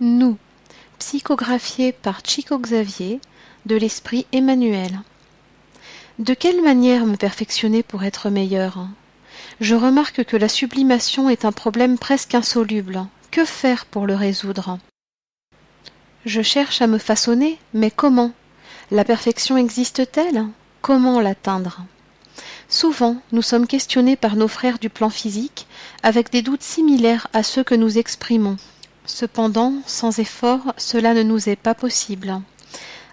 Nous, psychographié par Chico Xavier, de l'esprit Emmanuel. De quelle manière me perfectionner pour être meilleur? Je remarque que la sublimation est un problème presque insoluble. Que faire pour le résoudre? Je cherche à me façonner, mais comment? La perfection existe-t-elle? Comment l'atteindre? Souvent, nous sommes questionnés par nos frères du plan physique, avec des doutes similaires à ceux que nous exprimons. Cependant, sans effort, cela ne nous est pas possible.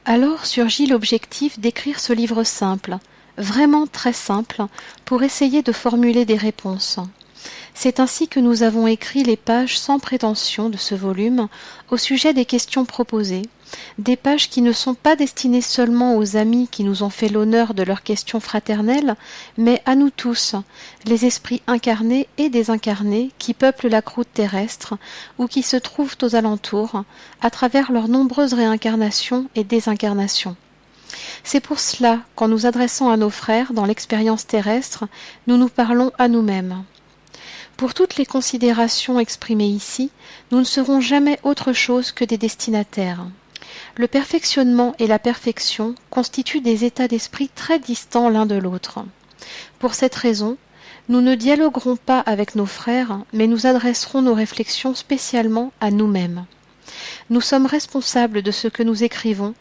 Alors surgit l'objectif d'écrire ce livre simple, vraiment très simple, pour essayer de formuler des réponses. C'est ainsi que nous avons écrit les pages sans prétention de ce volume au sujet des questions proposées, des pages qui ne sont pas destinées seulement aux amis qui nous ont fait l'honneur de leurs questions fraternelles, mais à nous tous, les esprits incarnés et désincarnés qui peuplent la croûte terrestre ou qui se trouvent aux alentours, à travers leurs nombreuses réincarnations et désincarnations. C'est pour cela qu'en nous adressant à nos frères dans l'expérience terrestre, nous nous parlons à nous-mêmes. Pour toutes les considérations exprimées ici, nous ne serons jamais autre chose que des destinataires. Le perfectionnement et la perfection constituent des états d'esprit très distants l'un de l'autre. Pour cette raison, nous ne dialoguerons pas avec nos frères, mais nous adresserons nos réflexions spécialement à nous-mêmes. Nous sommes responsables de ce que nous écrivons,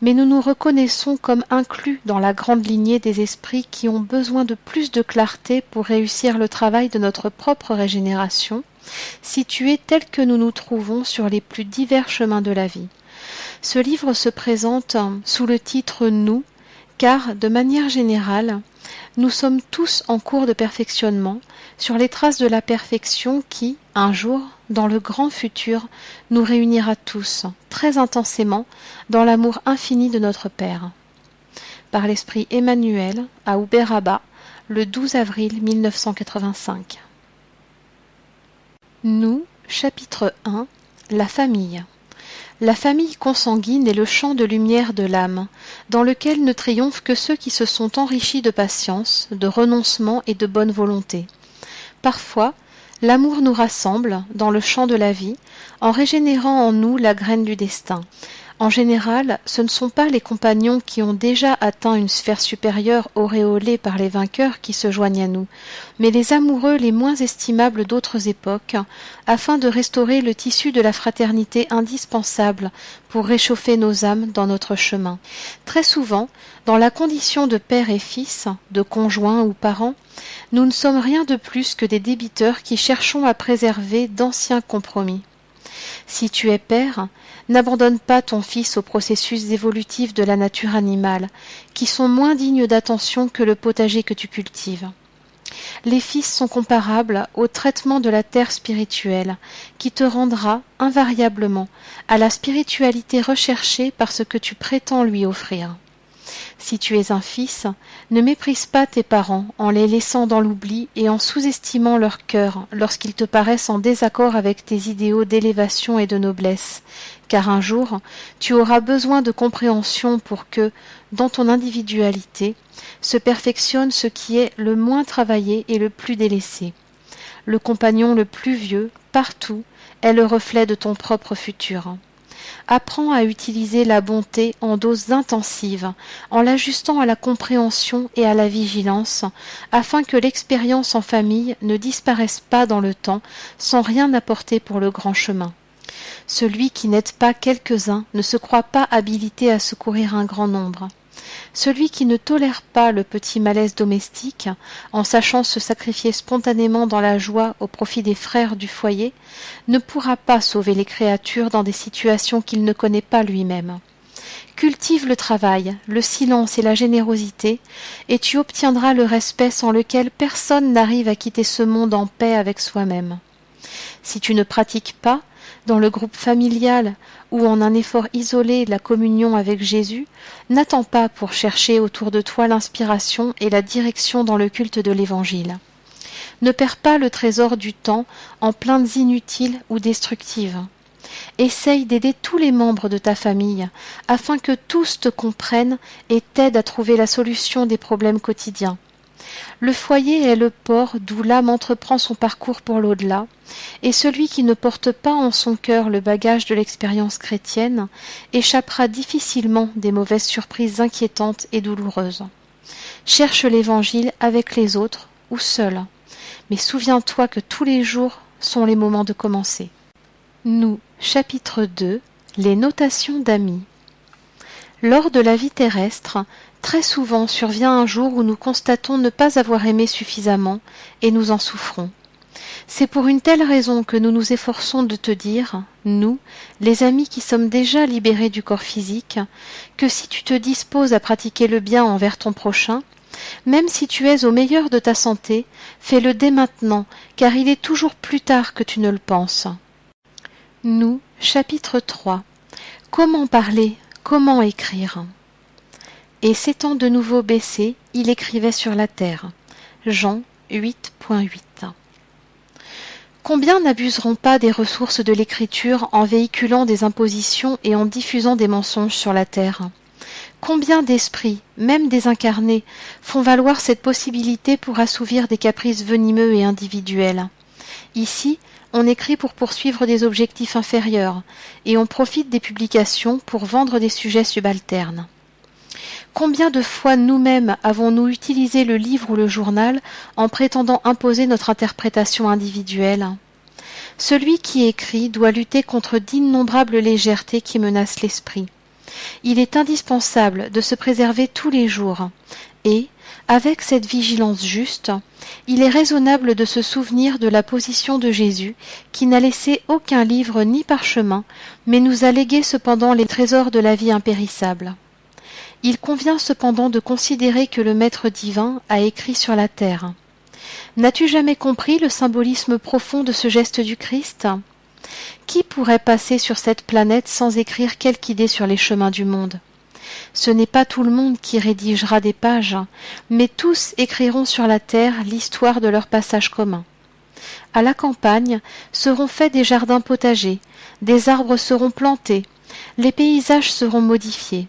mais nous nous reconnaissons comme inclus dans la grande lignée des esprits qui ont besoin de plus de clarté pour réussir le travail de notre propre régénération, situés tels que nous nous trouvons sur les plus divers chemins de la vie. Ce livre se présente sous le titre « Nous », car, de manière générale, nous sommes tous en cours de perfectionnement, sur les traces de la perfection qui, un jour, dans le grand futur, nous réunira tous, très intensément, dans l'amour infini de notre Père. Par l'esprit Emmanuel, à Uberaba, le 12 avril 1985. Nous, chapitre 1, la famille. La famille consanguine est le champ de lumière de l'âme, dans lequel ne triomphent que ceux qui se sont enrichis de patience, de renoncement et de bonne volonté. Parfois, l'amour nous rassemble, dans le champ de la vie, en régénérant en nous la graine du destin. En général, ce ne sont pas les compagnons qui ont déjà atteint une sphère supérieure auréolée par les vainqueurs qui se joignent à nous, mais les amoureux les moins estimables d'autres époques, afin de restaurer le tissu de la fraternité indispensable pour réchauffer nos âmes dans notre chemin. Très souvent, dans la condition de père et fils, de conjoints ou parents, nous ne sommes rien de plus que des débiteurs qui cherchons à préserver d'anciens compromis. Si tu es père, n'abandonne pas ton fils aux processus évolutifs de la nature animale, qui sont moins dignes d'attention que le potager que tu cultives. Les fils sont comparables au traitement de la terre spirituelle, qui te rendra, invariablement, à la spiritualité recherchée par ce que tu prétends lui offrir. Si tu es un fils, ne méprise pas tes parents en les laissant dans l'oubli et en sous-estimant leur cœur lorsqu'ils te paraissent en désaccord avec tes idéaux d'élévation et de noblesse, car un jour, tu auras besoin de compréhension pour que, dans ton individualité, se perfectionne ce qui est le moins travaillé et le plus délaissé. Le compagnon le plus vieux, partout, est le reflet de ton propre futur. Apprends à utiliser la bonté en doses intensives, en l'ajustant à la compréhension et à la vigilance, afin que l'expérience en famille ne disparaisse pas dans le temps sans rien apporter pour le grand chemin. Celui qui n'aide pas quelques-uns ne se croit pas habilité à secourir un grand nombre. Celui qui ne tolère pas le petit malaise domestique, en sachant se sacrifier spontanément dans la joie au profit des frères du foyer, ne pourra pas sauver les créatures dans des situations qu'il ne connaît pas lui-même. Cultive le travail, le silence et la générosité, et tu obtiendras le respect sans lequel personne n'arrive à quitter ce monde en paix avec soi-même. Si tu ne pratiques pas, dans le groupe familial ou en un effort isolé la communion avec Jésus, n'attends pas pour chercher autour de toi l'inspiration et la direction dans le culte de l'Évangile. Ne perds pas le trésor du temps en plaintes inutiles ou destructives. Essaye d'aider tous les membres de ta famille, afin que tous te comprennent et t'aident à trouver la solution des problèmes quotidiens. Le foyer est le port d'où l'âme entreprend son parcours pour l'au-delà, et celui qui ne porte pas en son cœur le bagage de l'expérience chrétienne échappera difficilement des mauvaises surprises inquiétantes et douloureuses. Cherche l'Évangile avec les autres ou seul, mais souviens-toi que tous les jours sont les moments de commencer. Nous, chapitre 2, les notations d'amis. Lors de la vie terrestre, très souvent survient un jour où nous constatons ne pas avoir aimé suffisamment et nous en souffrons. C'est pour une telle raison que nous nous efforçons de te dire, nous, les amis qui sommes déjà libérés du corps physique, que si tu te disposes à pratiquer le bien envers ton prochain, même si tu es au meilleur de ta santé, fais-le dès maintenant, car il est toujours plus tard que tu ne le penses. Nous, chapitre 3. Comment parler, comment écrire? Et s'étant de nouveau baissé, il écrivait sur la terre. Jean 8.8. Combien n'abuseront pas des ressources de l'écriture en véhiculant des impositions et en diffusant des mensonges sur la terre? Combien d'esprits, même désincarnés, font valoir cette possibilité pour assouvir des caprices venimeux et individuels? Ici, on écrit pour poursuivre des objectifs inférieurs, et on profite des publications pour vendre des sujets subalternes. Combien de fois nous-mêmes avons-nous utilisé le livre ou le journal en prétendant imposer notre interprétation individuelle? Celui qui écrit doit lutter contre d'innombrables légèretés qui menacent l'esprit. Il est indispensable de se préserver tous les jours, et, avec cette vigilance juste, il est raisonnable de se souvenir de la position de Jésus, qui n'a laissé aucun livre ni parchemin, mais nous a légué cependant les trésors de la vie impérissable. Il convient cependant de considérer que le Maître divin a écrit sur la terre. N'as-tu jamais compris le symbolisme profond de ce geste du Christ? Qui pourrait passer sur cette planète sans écrire quelque idée sur les chemins du monde? Ce n'est pas tout le monde qui rédigera des pages, mais tous écriront sur la terre l'histoire de leur passage commun. À la campagne seront faits des jardins potagers, des arbres seront plantés, les paysages seront modifiés.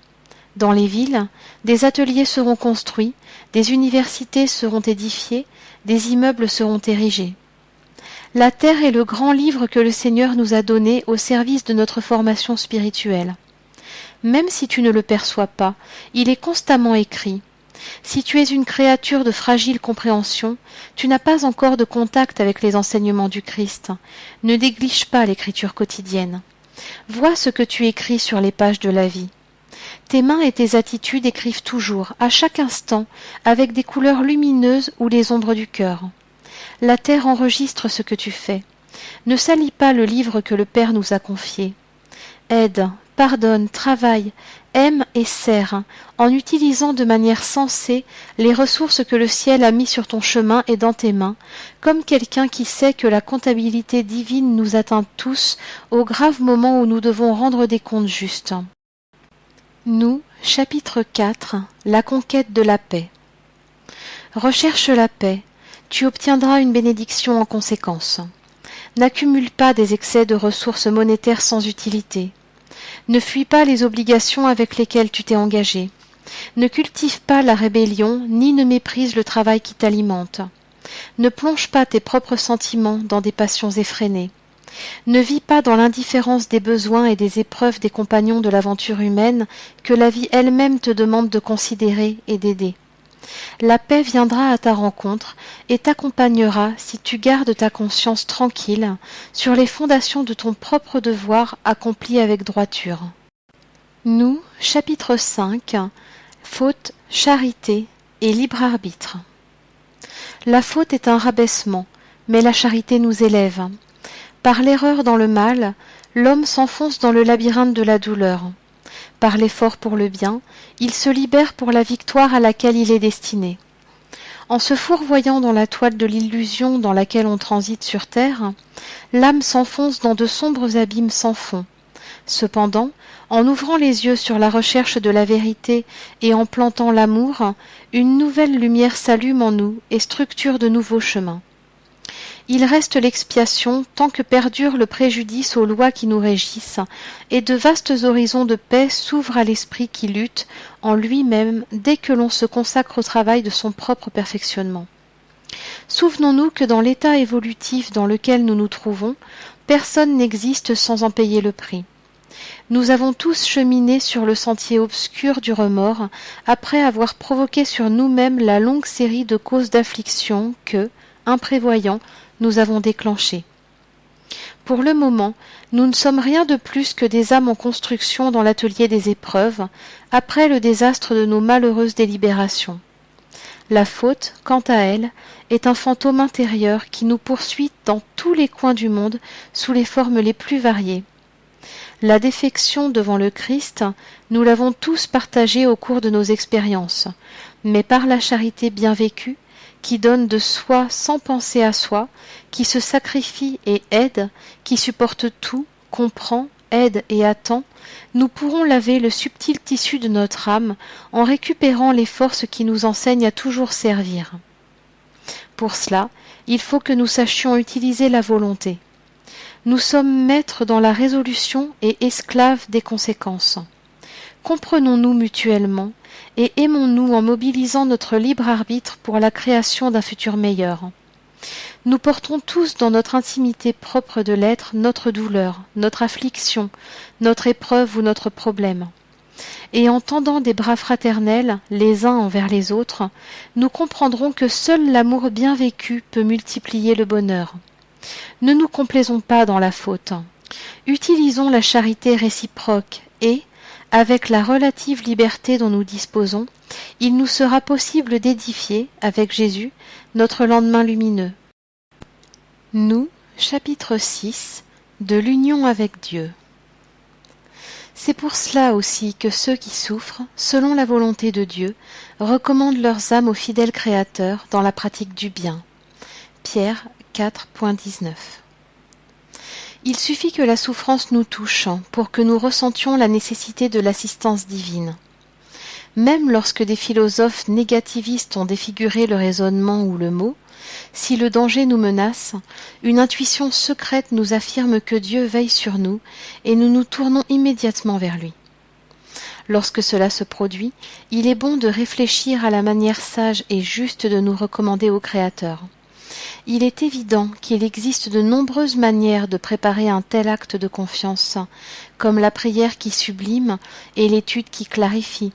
Dans les villes, des ateliers seront construits, des universités seront édifiées, des immeubles seront érigés. La terre est le grand livre que le Seigneur nous a donné au service de notre formation spirituelle. Même si tu ne le perçois pas, il est constamment écrit. Si tu es une créature de fragile compréhension, tu n'as pas encore de contact avec les enseignements du Christ. Ne néglige pas l'écriture quotidienne. Vois ce que tu écris sur les pages de la vie. Tes mains et tes attitudes écrivent toujours, à chaque instant, avec des couleurs lumineuses ou les ombres du cœur. La terre enregistre ce que tu fais. Ne salis pas le livre que le Père nous a confié. Aide, pardonne, travaille, aime et sers, en utilisant de manière sensée les ressources que le ciel a mis sur ton chemin et dans tes mains, comme quelqu'un qui sait que la comptabilité divine nous atteint tous au grave moment où nous devons rendre des comptes justes. Nous, chapitre 4, la conquête de la paix. Recherche la paix, tu obtiendras une bénédiction en conséquence. N'accumule pas des excès de ressources monétaires sans utilité. Ne fuis pas les obligations avec lesquelles tu t'es engagé. Ne cultive pas la rébellion, ni ne méprise le travail qui t'alimente. Ne plonge pas tes propres sentiments dans des passions effrénées. Ne vis pas dans l'indifférence des besoins et des épreuves des compagnons de l'aventure humaine que la vie elle-même te demande de considérer et d'aider. La paix viendra à ta rencontre et t'accompagnera si tu gardes ta conscience tranquille sur les fondations de ton propre devoir accompli avec droiture. Nous, chapitre 5, faute, charité et libre arbitre. La faute est un rabaissement, mais la charité nous élève. Par l'erreur dans le mal, l'homme s'enfonce dans le labyrinthe de la douleur. Par l'effort pour le bien, il se libère pour la victoire à laquelle il est destiné. En se fourvoyant dans la toile de l'illusion dans laquelle on transite sur terre, l'âme s'enfonce dans de sombres abîmes sans fond. Cependant, en ouvrant les yeux sur la recherche de la vérité et en plantant l'amour, une nouvelle lumière s'allume en nous et structure de nouveaux chemins. Il reste l'expiation tant que perdure le préjudice aux lois qui nous régissent, et de vastes horizons de paix s'ouvrent à l'esprit qui lutte en lui-même dès que l'on se consacre au travail de son propre perfectionnement. Souvenons-nous que dans l'état évolutif dans lequel nous nous trouvons, personne n'existe sans en payer le prix. Nous avons tous cheminé sur le sentier obscur du remords après avoir provoqué sur nous-mêmes la longue série de causes d'affliction que, imprévoyants, nous avons déclenchées. Pour le moment, nous ne sommes rien de plus que des âmes en construction dans l'atelier des épreuves, après le désastre de nos malheureuses délibérations. La faute, quant à elle, est un fantôme intérieur qui nous poursuit dans tous les coins du monde sous les formes les plus variées. La défection devant le Christ, nous l'avons tous partagée au cours de nos expériences, mais par la charité bien vécue, qui donne de soi sans penser à soi, qui se sacrifie et aide, qui supporte tout, comprend, aide et attend, nous pourrons laver le subtil tissu de notre âme en récupérant les forces qui nous enseignent à toujours servir. Pour cela, il faut que nous sachions utiliser la volonté. Nous sommes maîtres dans la résolution et esclaves des conséquences. Comprenons-nous mutuellement et aimons-nous en mobilisant notre libre arbitre pour la création d'un futur meilleur. Nous portons tous dans notre intimité propre de l'être notre douleur, notre affliction, notre épreuve ou notre problème. Et en tendant des bras fraternels les uns envers les autres, nous comprendrons que seul l'amour bien vécu peut multiplier le bonheur. Ne nous complaisons pas dans la faute. Utilisons la charité réciproque et, avec la relative liberté dont nous disposons, il nous sera possible d'édifier, avec Jésus, notre lendemain lumineux. Nous, chapitre 6, de l'union avec Dieu. C'est pour cela aussi que ceux qui souffrent, selon la volonté de Dieu, recommandent leurs âmes au fidèle Créateur dans la pratique du bien. Pierre 4.19. Il suffit que la souffrance nous touche pour que nous ressentions la nécessité de l'assistance divine. Même lorsque des philosophes négativistes ont défiguré le raisonnement ou le mot, si le danger nous menace, une intuition secrète nous affirme que Dieu veille sur nous et nous nous tournons immédiatement vers lui. Lorsque cela se produit, il est bon de réfléchir à la manière sage et juste de nous recommander au Créateur. Il est évident qu'il existe de nombreuses manières de préparer un tel acte de confiance, comme la prière qui sublime et l'étude qui clarifie,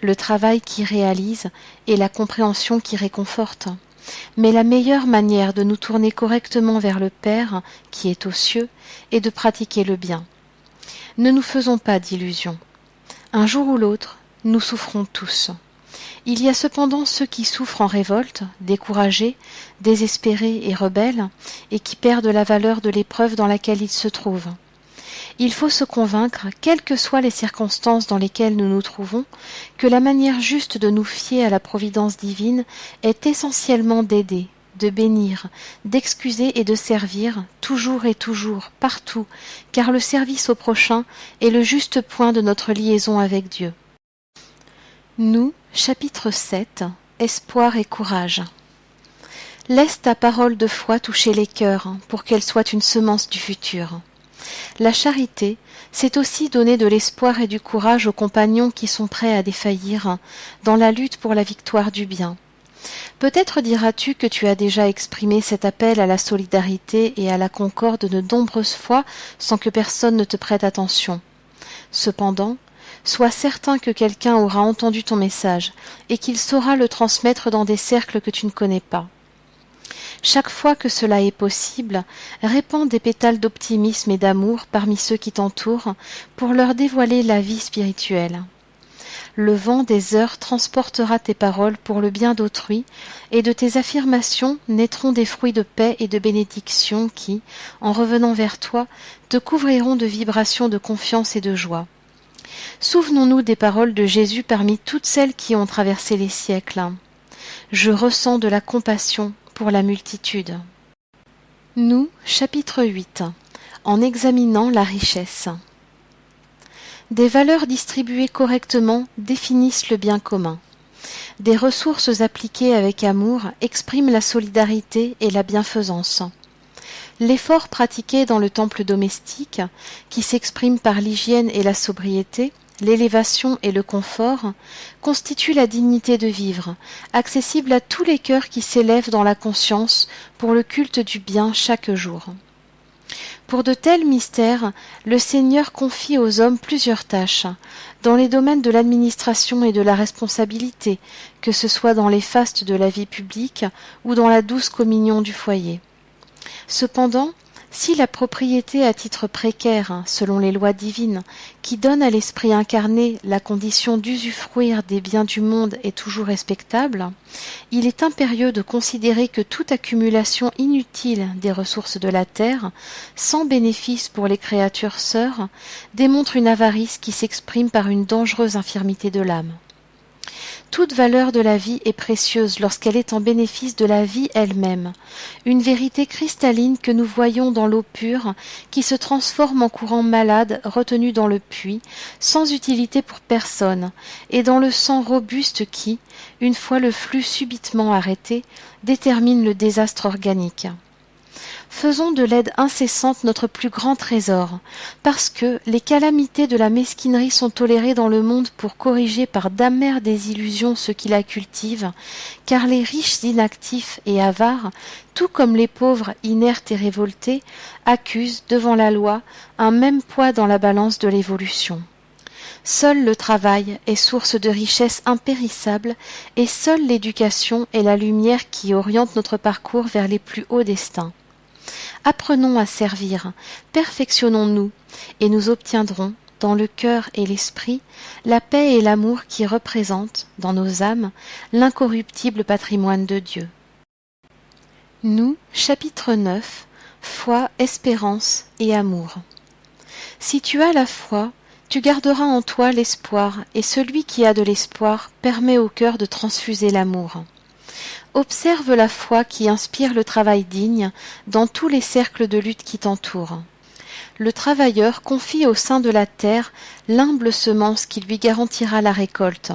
le travail qui réalise et la compréhension qui réconforte. Mais la meilleure manière de nous tourner correctement vers le Père, qui est aux cieux, est de pratiquer le bien. Ne nous faisons pas d'illusions. Un jour ou l'autre, nous souffrons tous. Il y a cependant ceux qui souffrent en révolte, découragés, désespérés et rebelles, et qui perdent la valeur de l'épreuve dans laquelle ils se trouvent. Il faut se convaincre, quelles que soient les circonstances dans lesquelles nous nous trouvons, que la manière juste de nous fier à la providence divine est essentiellement d'aider, de bénir, d'excuser et de servir, toujours et toujours, partout, car le service au prochain est le juste point de notre liaison avec Dieu. Nous, chapitre 7, Espoir et courage. Laisse ta parole de foi toucher les cœurs, pour qu'elle soit une semence du futur. La charité, c'est aussi donner de l'espoir et du courage aux compagnons qui sont prêts à défaillir dans la lutte pour la victoire du bien. Peut-être diras-tu que tu as déjà exprimé cet appel à la solidarité et à la concorde de nombreuses fois sans que personne ne te prête attention. Cependant, sois certain que quelqu'un aura entendu ton message et qu'il saura le transmettre dans des cercles que tu ne connais pas. Chaque fois que cela est possible, répands des pétales d'optimisme et d'amour parmi ceux qui t'entourent pour leur dévoiler la vie spirituelle. Le vent des heures transportera tes paroles pour le bien d'autrui, et de tes affirmations naîtront des fruits de paix et de bénédiction qui, en revenant vers toi, te couvriront de vibrations de confiance et de joie. Souvenons-nous des paroles de Jésus parmi toutes celles qui ont traversé les siècles. Je ressens de la compassion pour la multitude. Nous, chapitre 8, en examinant la richesse. Des valeurs distribuées correctement définissent le bien commun. Des ressources appliquées avec amour expriment la solidarité et la bienfaisance. L'effort pratiqué dans le temple domestique, qui s'exprime par l'hygiène et la sobriété, l'élévation et le confort, constituent la dignité de vivre, accessible à tous les cœurs qui s'élèvent dans la conscience pour le culte du bien chaque jour. Pour de tels mystères, le Seigneur confie aux hommes plusieurs tâches, dans les domaines de l'administration et de la responsabilité, que ce soit dans les fastes de la vie publique ou dans la douce communion du foyer. Cependant, si la propriété à titre précaire, selon les lois divines, qui donne à l'esprit incarné la condition d'usufruire des biens du monde est toujours respectable, il est impérieux de considérer que toute accumulation inutile des ressources de la terre, sans bénéfice pour les créatures sœurs, démontre une avarice qui s'exprime par une dangereuse infirmité de l'âme. Toute valeur de la vie est précieuse lorsqu'elle est en bénéfice de la vie elle-même, une vérité cristalline que nous voyons dans l'eau pure qui se transforme en courant malade retenu dans le puits, sans utilité pour personne, et dans le sang robuste qui, une fois le flux subitement arrêté, détermine le désastre organique. Faisons de l'aide incessante notre plus grand trésor, parce que les calamités de la mesquinerie sont tolérées dans le monde pour corriger par d'amères désillusions ceux qui la cultivent, car les riches inactifs et avares, tout comme les pauvres inertes et révoltés, accusent, devant la loi, un même poids dans la balance de l'évolution. Seul le travail est source de richesse impérissable, et seule l'éducation est la lumière qui oriente notre parcours vers les plus hauts destins. Apprenons à servir, perfectionnons-nous, et nous obtiendrons, dans le cœur et l'esprit, la paix et l'amour qui représentent, dans nos âmes, l'incorruptible patrimoine de Dieu. Nous, chapitre 9, Foi, espérance et amour. Si tu as la foi, tu garderas en toi l'espoir, et celui qui a de l'espoir permet au cœur de transfuser l'amour. Observe la foi qui inspire le travail digne dans tous les cercles de lutte qui t'entourent. Le travailleur confie au sein de la terre l'humble semence qui lui garantira la récolte.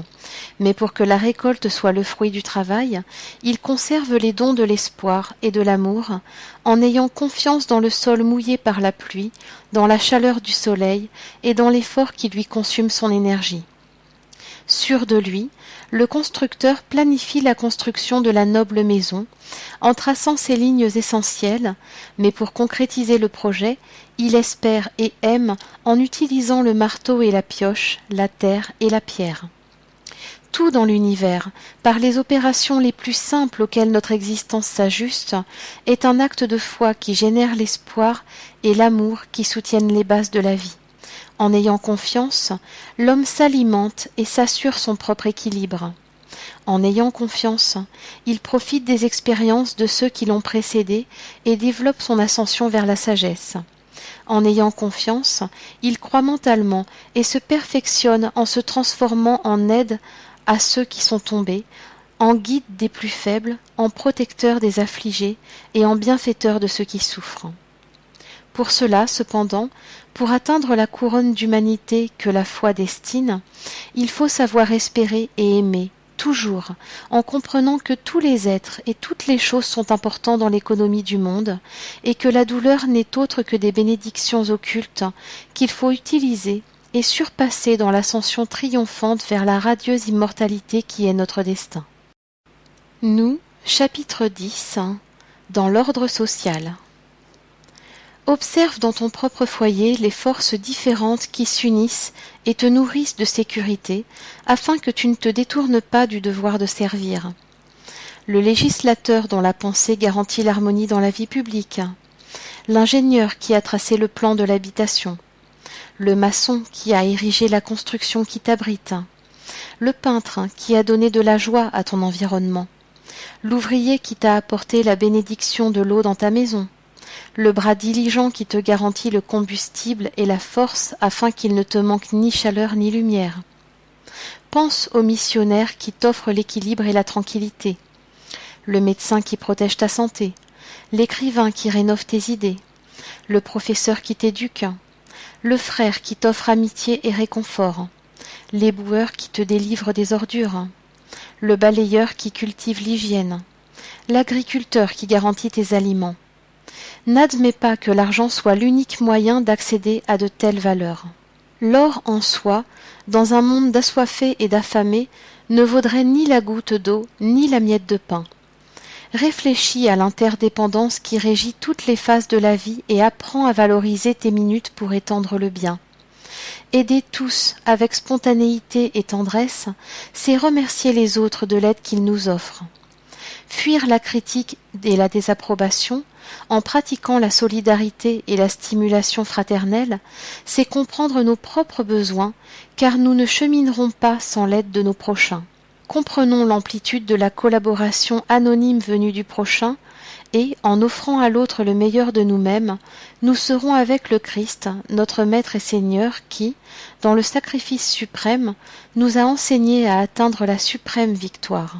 Mais pour que la récolte soit le fruit du travail, il conserve les dons de l'espoir et de l'amour, en ayant confiance dans le sol mouillé par la pluie, dans la chaleur du soleil et dans l'effort qui lui consume son énergie. Sûr de lui, le constructeur planifie la construction de la noble maison, en traçant ses lignes essentielles, mais pour concrétiser le projet, il espère et aime en utilisant le marteau et la pioche, la terre et la pierre. Tout dans l'univers, par les opérations les plus simples auxquelles notre existence s'ajuste, est un acte de foi qui génère l'espoir et l'amour qui soutiennent les bases de la vie. En ayant confiance, l'homme s'alimente et s'assure son propre équilibre. En ayant confiance, il profite des expériences de ceux qui l'ont précédé et développe son ascension vers la sagesse. En ayant confiance, il croit mentalement et se perfectionne en se transformant en aide à ceux qui sont tombés, en guide des plus faibles, en protecteur des affligés et en bienfaiteur de ceux qui souffrent. Pour cela, cependant, pour atteindre la couronne d'humanité que la foi destine, il faut savoir espérer et aimer, toujours, en comprenant que tous les êtres et toutes les choses sont importants dans l'économie du monde, et que la douleur n'est autre que des bénédictions occultes qu'il faut utiliser et surpasser dans l'ascension triomphante vers la radieuse immortalité qui est notre destin. Nous, chapitre 10, dans l'ordre social. Observe dans ton propre foyer les forces différentes qui s'unissent et te nourrissent de sécurité, afin que tu ne te détournes pas du devoir de servir. Le législateur dont la pensée garantit l'harmonie dans la vie publique, l'ingénieur qui a tracé le plan de l'habitation, le maçon qui a érigé la construction qui t'abrite, le peintre qui a donné de la joie à ton environnement, l'ouvrier qui t'a apporté la bénédiction de l'eau dans ta maison, le bras diligent qui te garantit le combustible et la force afin qu'il ne te manque ni chaleur ni lumière. Pense au missionnaire qui t'offre l'équilibre et la tranquillité, le médecin qui protège ta santé, l'écrivain qui rénove tes idées, le professeur qui t'éduque, le frère qui t'offre amitié et réconfort, l'éboueur qui te délivre des ordures, le balayeur qui cultive l'hygiène, l'agriculteur qui garantit tes aliments. N'admets pas que l'argent soit l'unique moyen d'accéder à de telles valeurs. L'or en soi, dans un monde d'assoiffés et d'affamés, ne vaudrait ni la goutte d'eau, ni la miette de pain. Réfléchis à l'interdépendance qui régit toutes les phases de la vie et apprends à valoriser tes minutes pour étendre le bien. Aider tous avec spontanéité et tendresse, c'est remercier les autres de l'aide qu'ils nous offrent. Fuir la critique et la désapprobation, en pratiquant la solidarité et la stimulation fraternelle, c'est comprendre nos propres besoins, car nous ne cheminerons pas sans l'aide de nos prochains. Comprenons l'amplitude de la collaboration anonyme venue du prochain, et, en offrant à l'autre le meilleur de nous-mêmes, nous serons avec le Christ, notre Maître et Seigneur, qui, dans le sacrifice suprême, nous a enseigné à atteindre la suprême victoire.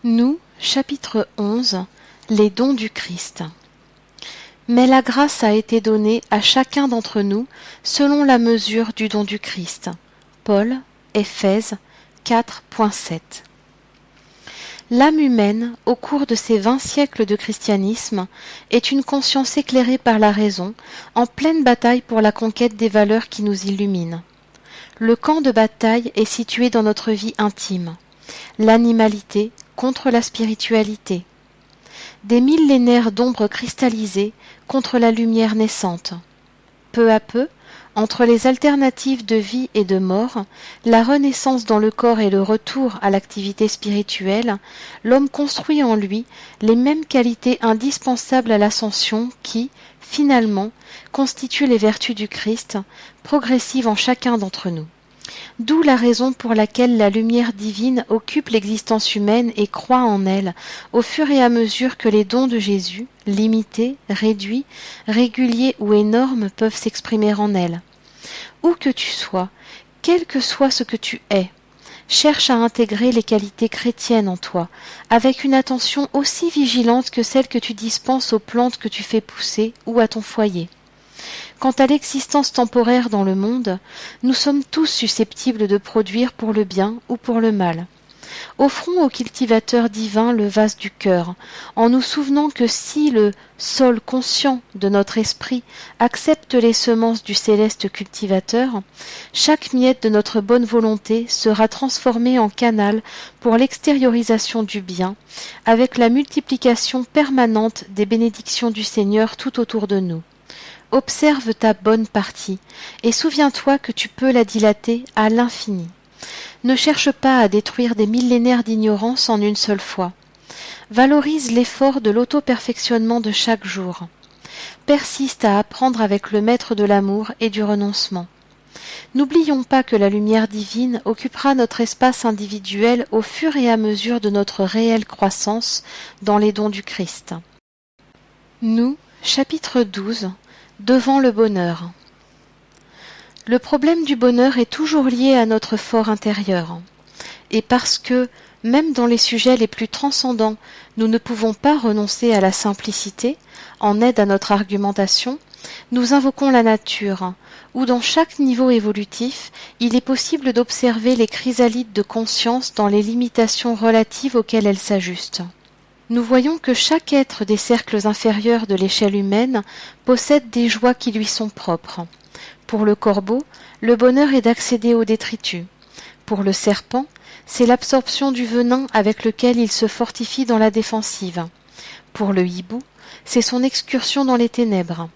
Nous, chapitre 11, les dons du Christ. Mais la grâce a été donnée à chacun d'entre nous selon la mesure du don du Christ. Paul, Éphèses 4.7. L'âme humaine, au cours de ces 20 siècles de christianisme, est une conscience éclairée par la raison, en pleine bataille pour la conquête des valeurs qui nous illuminent. Le camp de bataille est situé dans notre vie intime. L'animalité contre la spiritualité. Des millénaires d'ombre cristallisées contre la lumière naissante. Peu à peu, entre les alternatives de vie et de mort, la renaissance dans le corps et le retour à l'activité spirituelle, l'homme construit en lui les mêmes qualités indispensables à l'ascension qui, finalement, constituent les vertus du Christ, progressives en chacun d'entre nous. D'où la raison pour laquelle la lumière divine occupe l'existence humaine et croît en elle, au fur et à mesure que les dons de Jésus, limités, réduits, réguliers ou énormes, peuvent s'exprimer en elle. Où que tu sois, quel que soit ce que tu es, cherche à intégrer les qualités chrétiennes en toi, avec une attention aussi vigilante que celle que tu dispenses aux plantes que tu fais pousser ou à ton foyer. Quant à l'existence temporaire dans le monde, nous sommes tous susceptibles de produire pour le bien ou pour le mal. Offrons au cultivateur divin le vase du cœur, en nous souvenant que si le sol conscient de notre esprit accepte les semences du céleste cultivateur, chaque miette de notre bonne volonté sera transformée en canal pour l'extériorisation du bien, avec la multiplication permanente des bénédictions du Seigneur tout autour de nous. Observe ta bonne partie, et souviens-toi que tu peux la dilater à l'infini. Ne cherche pas à détruire des millénaires d'ignorance en une seule fois. Valorise l'effort de l'auto-perfectionnement de chaque jour. Persiste à apprendre avec le maître de l'amour et du renoncement. N'oublions pas que la lumière divine occupera notre espace individuel au fur et à mesure de notre réelle croissance dans les dons du Christ. Nous, chapitre 12, devant le bonheur. Le problème du bonheur est toujours lié à notre fort intérieur. Et parce que, même dans les sujets les plus transcendants, nous ne pouvons pas renoncer à la simplicité, en aide à notre argumentation, nous invoquons la nature, où dans chaque niveau évolutif, il est possible d'observer les chrysalides de conscience dans les limitations relatives auxquelles elles s'ajustent. Nous voyons que chaque être des cercles inférieurs de l'échelle humaine possède des joies qui lui sont propres. Pour le corbeau, le bonheur est d'accéder aux détritus. Pour le serpent, c'est l'absorption du venin avec lequel il se fortifie dans la défensive. Pour le hibou, c'est son excursion dans les ténèbres.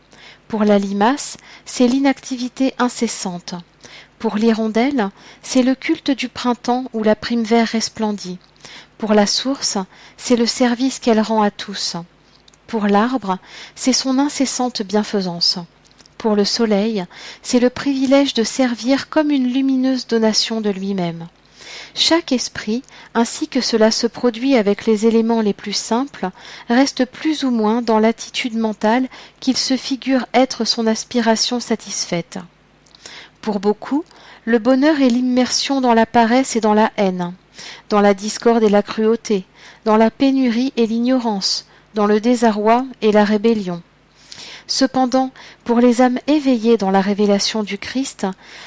Pour la limace, c'est l'inactivité incessante. Pour l'hirondelle, c'est le culte du printemps où la prime-vert resplendit. Pour la source, c'est le service qu'elle rend à tous. Pour l'arbre, c'est son incessante bienfaisance. Pour le soleil, c'est le privilège de servir comme une lumineuse donation de lui-même. Chaque esprit, ainsi que cela se produit avec les éléments les plus simples, reste plus ou moins dans l'attitude mentale qu'il se figure être son aspiration satisfaite. Pour beaucoup, le bonheur est l'immersion dans la paresse et dans la haine, dans la discorde et la cruauté, dans la pénurie et l'ignorance, dans le désarroi et la rébellion. Cependant, pour les âmes éveillées dans la révélation du Christ,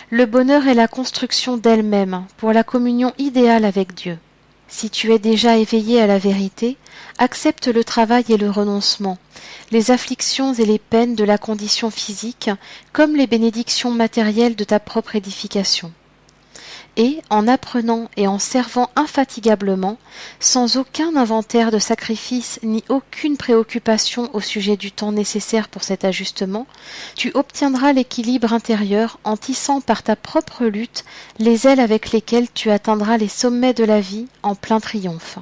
le bonheur est la construction d'elle-même pour la communion idéale avec Dieu. Si tu es déjà éveillé à la vérité, accepte le travail et le renoncement, les afflictions et les peines de la condition physique, comme les bénédictions matérielles de ta propre édification. Et, en apprenant et en servant infatigablement, sans aucun inventaire de sacrifice ni aucune préoccupation au sujet du temps nécessaire pour cet ajustement, tu obtiendras l'équilibre intérieur en tissant par ta propre lutte les ailes avec lesquelles tu atteindras les sommets de la vie en plein triomphe.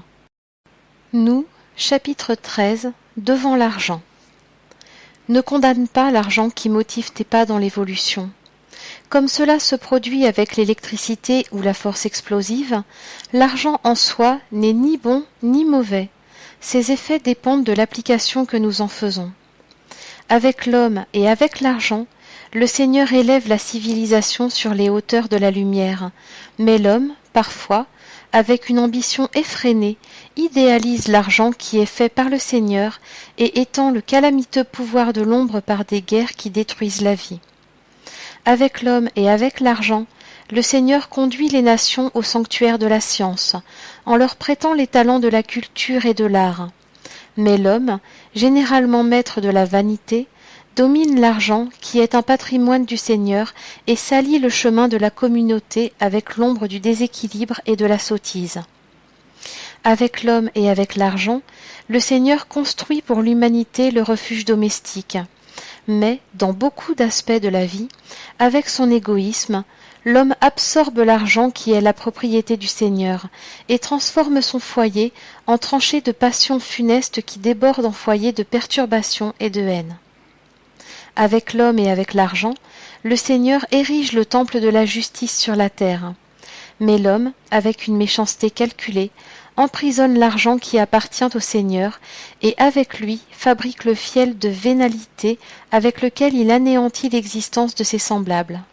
Nous, chapitre 13, devant l'argent. Ne condamne pas l'argent qui motive tes pas dans l'évolution. Comme cela se produit avec l'électricité ou la force explosive, l'argent en soi n'est ni bon ni mauvais. Ses effets dépendent de l'application que nous en faisons. Avec l'homme et avec l'argent, le Seigneur élève la civilisation sur les hauteurs de la lumière, mais l'homme, parfois, avec une ambition effrénée, idéalise l'argent qui est fait par le Seigneur et étend le calamiteux pouvoir de l'ombre par des guerres qui détruisent la vie. Avec l'homme et avec l'argent, le Seigneur conduit les nations au sanctuaire de la science, en leur prêtant les talents de la culture et de l'art. Mais l'homme, généralement maître de la vanité, domine l'argent qui est un patrimoine du Seigneur et salit le chemin de la communauté avec l'ombre du déséquilibre et de la sottise. Avec l'homme et avec l'argent, le Seigneur construit pour l'humanité le refuge domestique. Mais, dans beaucoup d'aspects de la vie, avec son égoïsme, l'homme absorbe l'argent qui est la propriété du Seigneur et transforme son foyer en tranchée de passions funestes qui débordent en foyer de perturbation et de haine. Avec l'homme et avec l'argent, le Seigneur érige le temple de la justice sur la terre. Mais l'homme, avec une méchanceté calculée, emprisonne l'argent qui appartient au Seigneur et avec lui fabrique le fiel de vénalité avec lequel il anéantit l'existence de ses semblables.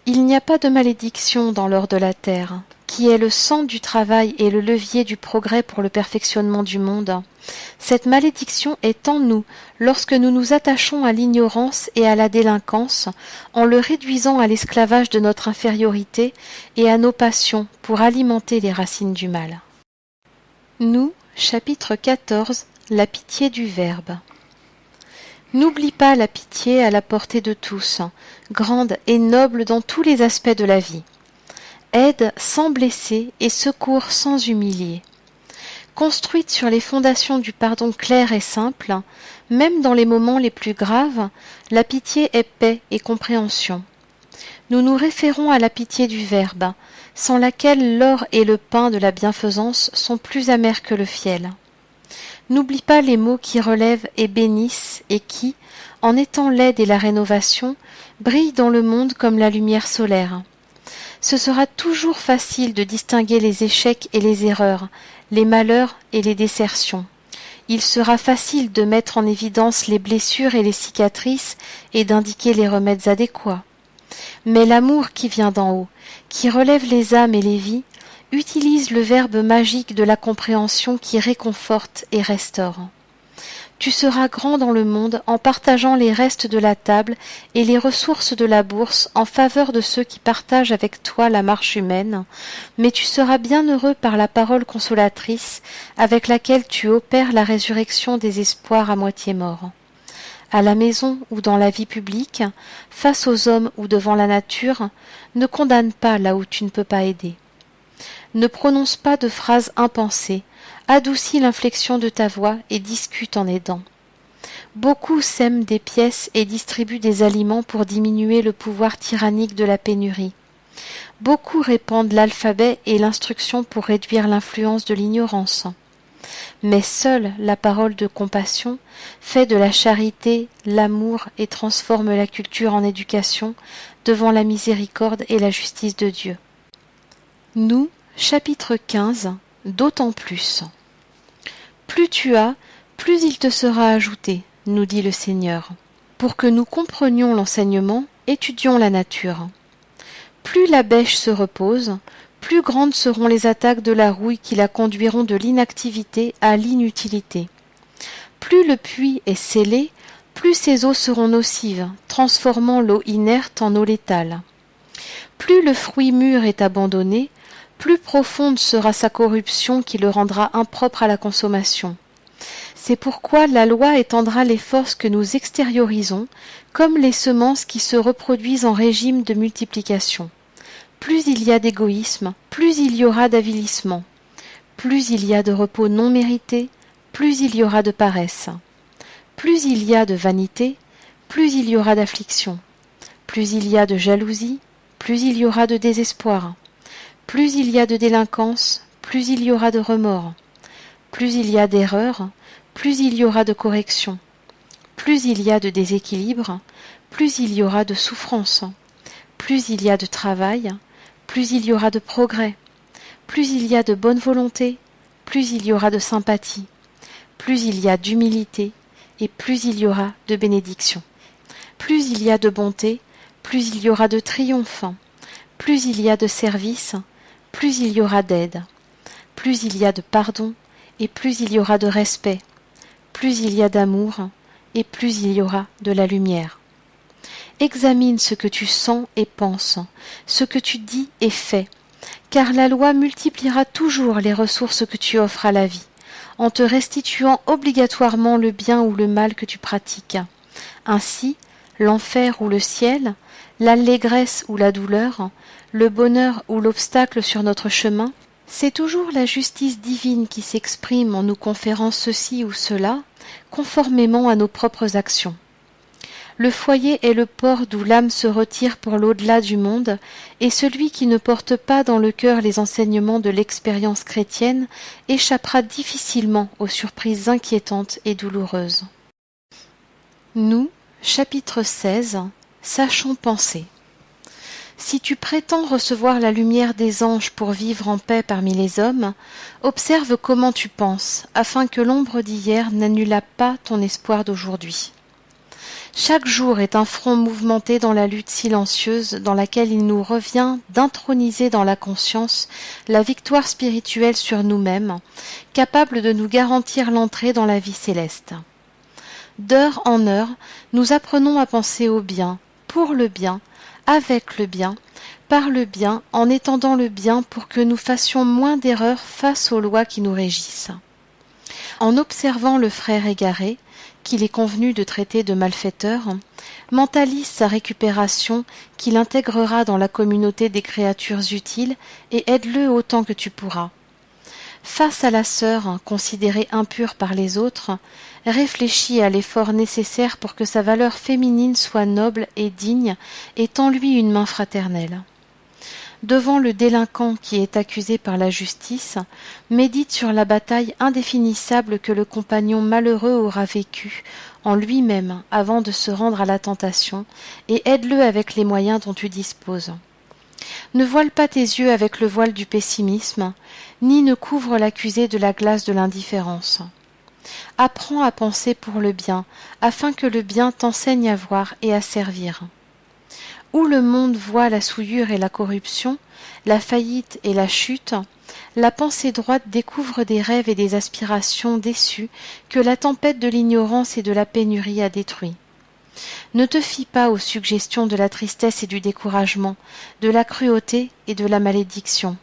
Il n'y a pas de malédiction dans l'or de la terre, qui est le sang du travail et le levier du progrès pour le perfectionnement du monde. Cette malédiction est en nous lorsque nous nous attachons à l'ignorance et à la délinquance, en le réduisant à l'esclavage de notre infériorité et à nos passions pour alimenter les racines du mal. Nous, chapitre 14, la pitié du Verbe. N'oublie pas la pitié à la portée de tous, grande et noble dans tous les aspects de la vie. Aide sans blesser et secours sans humilier. Construite sur les fondations du pardon clair et simple, même dans les moments les plus graves, la pitié est paix et compréhension. Nous nous référons à la pitié du Verbe, sans laquelle l'or et le pain de la bienfaisance sont plus amers que le fiel. N'oublie pas les mots qui relèvent et bénissent et qui, en étant l'aide et la rénovation, brillent dans le monde comme la lumière solaire. Ce sera toujours facile de distinguer les échecs et les erreurs, les malheurs et les désertions. Il sera facile de mettre en évidence les blessures et les cicatrices et d'indiquer les remèdes adéquats. Mais l'amour qui vient d'en haut, qui relève les âmes et les vies, utilise le verbe magique de la compréhension qui réconforte et restaure. Tu seras grand dans le monde en partageant les restes de la table et les ressources de la bourse en faveur de ceux qui partagent avec toi la marche humaine, mais tu seras bien heureux par la parole consolatrice avec laquelle tu opères la résurrection des espoirs à moitié morts. À la maison ou dans la vie publique, face aux hommes ou devant la nature, ne condamne pas là où tu ne peux pas aider. Ne prononce pas de phrases impensées, adoucis l'inflexion de ta voix et discute en aidant. Beaucoup sèment des pièces et distribuent des aliments pour diminuer le pouvoir tyrannique de la pénurie. Beaucoup répandent l'alphabet et l'instruction pour réduire l'influence de l'ignorance. Mais seule la parole de compassion fait de la charité l'amour et transforme la culture en éducation devant la miséricorde et la justice de Dieu. Nous, chapitre 15, d'autant plus. Plus tu as, plus il te sera ajouté, nous dit le Seigneur. Pour que nous comprenions l'enseignement, étudions la nature. Plus la bêche se repose, plus grandes seront les attaques de la rouille qui la conduiront de l'inactivité à l'inutilité. Plus le puits est scellé, plus ses eaux seront nocives, transformant l'eau inerte en eau létale. Plus le fruit mûr est abandonné, plus profonde sera sa corruption qui le rendra impropre à la consommation. C'est pourquoi la loi étendra les forces que nous extériorisons, comme les semences qui se reproduisent en régime de multiplication. Plus il y a d'égoïsme, plus il y aura d'avilissement. Plus il y a de repos non mérité, plus il y aura de paresse. Plus il y a de vanité, plus il y aura d'affliction. Plus il y a de jalousie, plus il y aura de désespoir. Plus il y a de délinquance, plus il y aura de remords. Plus il y a d'erreurs, plus il y aura de correction. Plus il y a de déséquilibre, plus il y aura de souffrance. Plus il y a de travail, plus il y aura de progrès. Plus il y a de bonne volonté, plus il y aura de sympathie. Plus il y a d'humilité, et plus il y aura de bénédiction. Plus il y a de bonté, plus il y aura de triomphe. Plus il y a de service, plus il y aura d'aide. Plus il y a de pardon, et plus il y aura de respect. Plus il y a d'amour, et plus il y aura de la lumière. Examine ce que tu sens et penses, ce que tu dis et fais, car la loi multipliera toujours les ressources que tu offres à la vie, en te restituant obligatoirement le bien ou le mal que tu pratiques. Ainsi, l'enfer ou le ciel, l'allégresse ou la douleur, le bonheur ou l'obstacle sur notre chemin, c'est toujours la justice divine qui s'exprime en nous conférant ceci ou cela, conformément à nos propres actions. Le foyer est le port d'où l'âme se retire pour l'au-delà du monde, et celui qui ne porte pas dans le cœur les enseignements de l'expérience chrétienne échappera difficilement aux surprises inquiétantes et douloureuses. Nous, chapitre 16, sachons penser. Si tu prétends recevoir la lumière des anges pour vivre en paix parmi les hommes, observe comment tu penses, afin que l'ombre d'hier n'annulât pas ton espoir d'aujourd'hui. Chaque jour est un front mouvementé dans la lutte silencieuse dans laquelle il nous revient d'introniser dans la conscience la victoire spirituelle sur nous-mêmes, capable de nous garantir l'entrée dans la vie céleste. D'heure en heure, nous apprenons à penser au bien, pour le bien, avec le bien, par le bien, en étendant le bien pour que nous fassions moins d'erreurs face aux lois qui nous régissent. En observant le frère égaré, qu'il est convenu de traiter de malfaiteur, mentalise sa récupération qu'il intégrera dans la communauté des créatures utiles et aide-le autant que tu pourras. Face à la sœur considérée impure par les autres, réfléchis à l'effort nécessaire pour que sa valeur féminine soit noble et digne et tends-lui une main fraternelle. Devant le délinquant qui est accusé par la justice, médite sur la bataille indéfinissable que le compagnon malheureux aura vécue en lui-même avant de se rendre à la tentation, et aide-le avec les moyens dont tu disposes. Ne voile pas tes yeux avec le voile du pessimisme, ni ne couvre l'accusé de la glace de l'indifférence. Apprends à penser pour le bien, afin que le bien t'enseigne à voir et à servir. Où le monde voit la souillure et la corruption, la faillite et la chute, la pensée droite découvre des rêves et des aspirations déçues que la tempête de l'ignorance et de la pénurie a détruits. Ne te fie pas aux suggestions de la tristesse et du découragement, de la cruauté et de la malédiction.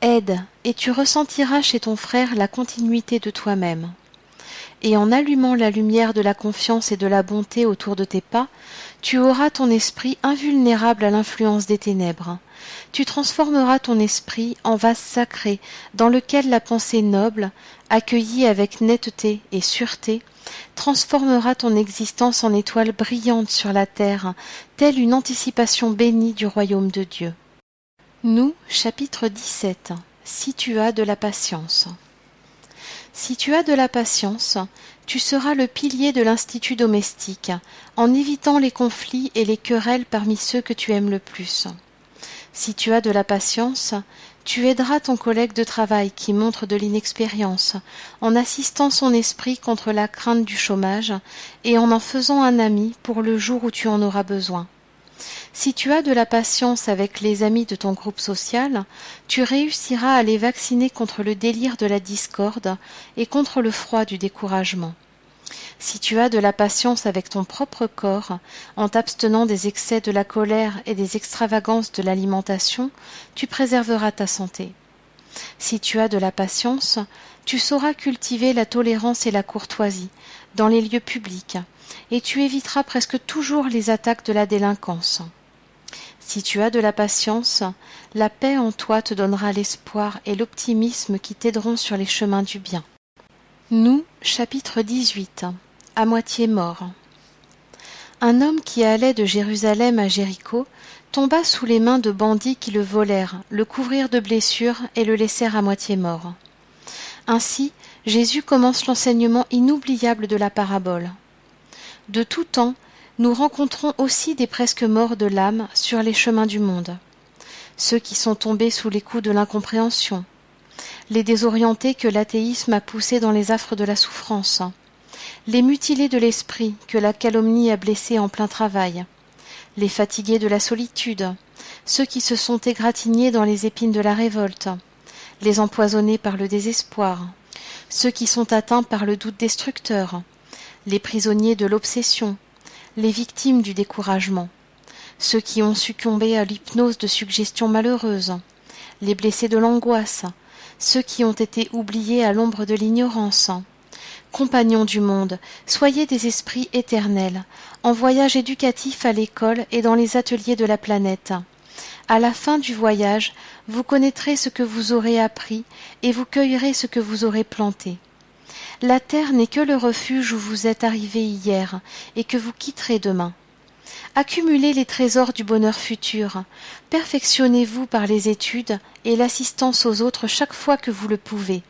Aide, et tu ressentiras chez ton frère la continuité de toi-même. Et en allumant la lumière de la confiance et de la bonté autour de tes pas, tu auras ton esprit invulnérable à l'influence des ténèbres. Tu transformeras ton esprit en vase sacré dans lequel la pensée noble, accueillie avec netteté et sûreté, transformera ton existence en étoile brillante sur la terre, telle une anticipation bénie du royaume de Dieu. Nous, chapitre 17. Si tu as de la patience. Si tu as de la patience, tu seras le pilier de l'institut domestique, en évitant les conflits et les querelles parmi ceux que tu aimes le plus. Si tu as de la patience, tu aideras ton collègue de travail qui montre de l'inexpérience, en assistant son esprit contre la crainte du chômage et en faisant un ami pour le jour où tu en auras besoin. Si tu as de la patience avec les amis de ton groupe social, tu réussiras à les vacciner contre le délire de la discorde et contre le froid du découragement. Si tu as de la patience avec ton propre corps, en t'abstenant des excès de la colère et des extravagances de l'alimentation, tu préserveras ta santé. Si tu as de la patience, tu sauras cultiver la tolérance et la courtoisie dans les lieux publics, et tu éviteras presque toujours les attaques de la délinquance. Si tu as de la patience, la paix en toi te donnera l'espoir et l'optimisme qui t'aideront sur les chemins du bien. Nous, chapitre 18. À moitié mort. Un homme qui allait de Jérusalem à Jéricho tomba sous les mains de bandits qui le volèrent, le couvrirent de blessures et le laissèrent à moitié mort. Ainsi, Jésus commence l'enseignement inoubliable de la parabole. De tout temps, nous rencontrons aussi des presque morts de l'âme sur les chemins du monde. Ceux qui sont tombés sous les coups de l'incompréhension, les désorientés que l'athéisme a poussés dans les affres de la souffrance, les mutilés de l'esprit que la calomnie a blessés en plein travail, les fatigués de la solitude, ceux qui se sont égratignés dans les épines de la révolte, les empoisonnés par le désespoir, ceux qui sont atteints par le doute destructeur, les prisonniers de l'obsession, les victimes du découragement, ceux qui ont succombé à l'hypnose de suggestions malheureuses, les blessés de l'angoisse, ceux qui ont été oubliés à l'ombre de l'ignorance. Compagnons du monde, soyez des esprits éternels, en voyage éducatif à l'école et dans les ateliers de la planète. À la fin du voyage, vous connaîtrez ce que vous aurez appris et vous cueillerez ce que vous aurez planté. La terre n'est que le refuge où vous êtes arrivés hier et que vous quitterez demain. Accumulez les trésors du bonheur futur, perfectionnez-vous par les études et l'assistance aux autres chaque fois que vous le pouvez.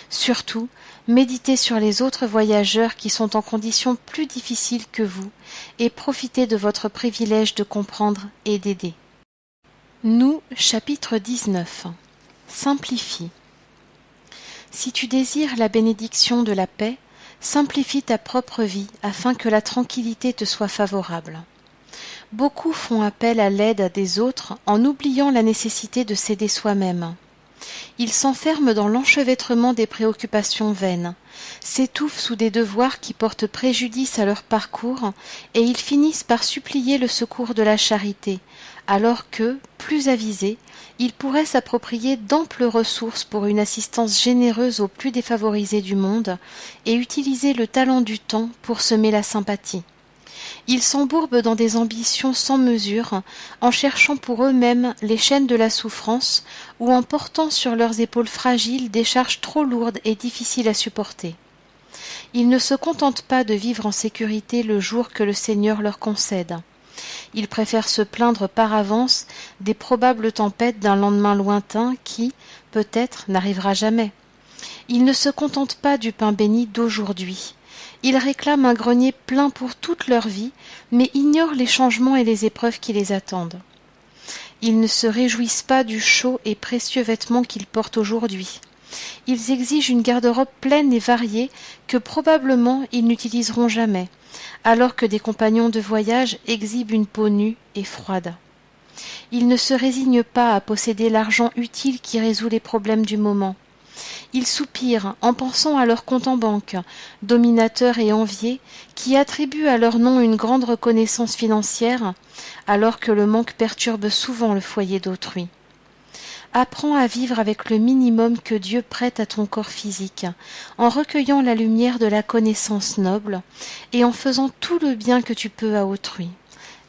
Surtout, méditez sur les autres voyageurs qui sont en conditions plus difficiles que vous et profitez de votre privilège de comprendre et d'aider. Nous, chapitre 19. Simplifie. Si tu désires la bénédiction de la paix, simplifie ta propre vie afin que la tranquillité te soit favorable. Beaucoup font appel à l'aide des autres en oubliant la nécessité de s'aider soi-même. Ils s'enferment dans l'enchevêtrement des préoccupations vaines, s'étouffent sous des devoirs qui portent préjudice à leur parcours et ils finissent par supplier le secours de la charité, alors que, plus avisés, ils pourraient s'approprier d'amples ressources pour une assistance généreuse aux plus défavorisés du monde et utiliser le talent du temps pour semer la sympathie. Ils s'embourbent dans des ambitions sans mesure, en cherchant pour eux-mêmes les chaînes de la souffrance ou en portant sur leurs épaules fragiles des charges trop lourdes et difficiles à supporter. Ils ne se contentent pas de vivre en sécurité le jour que le Seigneur leur concède. Ils préfèrent se plaindre par avance des probables tempêtes d'un lendemain lointain qui, peut-être, n'arrivera jamais. Ils ne se contentent pas du pain béni d'aujourd'hui. Ils réclament un grenier plein pour toute leur vie, mais ignorent les changements et les épreuves qui les attendent. Ils ne se réjouissent pas du chaud et précieux vêtement qu'ils portent aujourd'hui. Ils exigent une garde-robe pleine et variée que probablement ils n'utiliseront jamais, alors que des compagnons de voyage exhibent une peau nue et froide. Ils ne se résignent pas à posséder l'argent utile qui résout les problèmes du moment. Ils soupirent en pensant à leur compte en banque, dominateurs et enviés, qui attribuent à leur nom une grande reconnaissance financière, alors que le manque perturbe souvent le foyer d'autrui. Apprends à vivre avec le minimum que Dieu prête à ton corps physique, en recueillant la lumière de la connaissance noble et en faisant tout le bien que tu peux à autrui.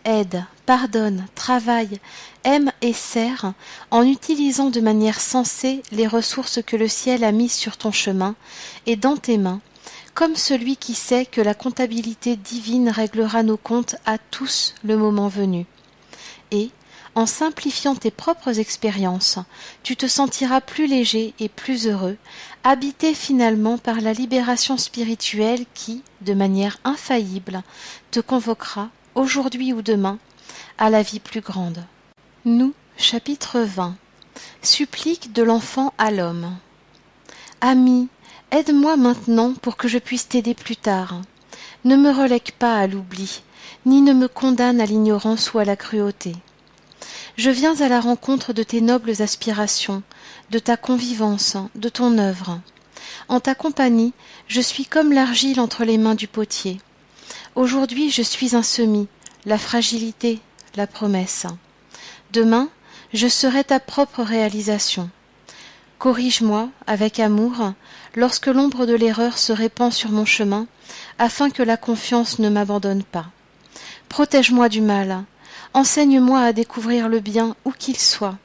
Aide, pardonne, travaille, aime et sers en utilisant de manière sensée les ressources que le ciel a mises sur ton chemin et dans tes mains, comme celui qui sait que la comptabilité divine réglera nos comptes à tous le moment venu. Et, en simplifiant tes propres expériences, tu te sentiras plus léger et plus heureux, habité finalement par la libération spirituelle qui, de manière infaillible, te convoquera, aujourd'hui ou demain, à la vie plus grande. Nous, chapitre 20. Supplique de l'enfant à l'homme. Ami, aide-moi maintenant pour que je puisse t'aider plus tard. Ne me relègue pas à l'oubli, ni ne me condamne à l'ignorance ou à la cruauté. Je viens à la rencontre de tes nobles aspirations, de ta convivence, de ton œuvre. En ta compagnie, je suis comme l'argile entre les mains du potier. Aujourd'hui, je suis un semis, la fragilité, la promesse. Demain, je serai ta propre réalisation. Corrige-moi, avec amour, lorsque l'ombre de l'erreur se répand sur mon chemin, afin que la confiance ne m'abandonne pas. Protège-moi du mal, enseigne-moi à découvrir le bien où qu'il soit.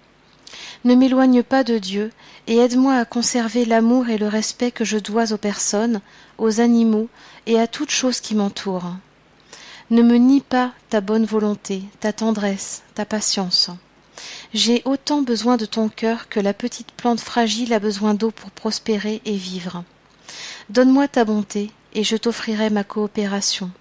Ne m'éloigne pas de Dieu et aide-moi à conserver l'amour et le respect que je dois aux personnes, aux animaux et à toute chose qui m'entoure. Ne me nie pas ta bonne volonté, ta tendresse, ta patience. J'ai autant besoin de ton cœur que la petite plante fragile a besoin d'eau pour prospérer et vivre. Donne-moi ta bonté et je t'offrirai ma coopération.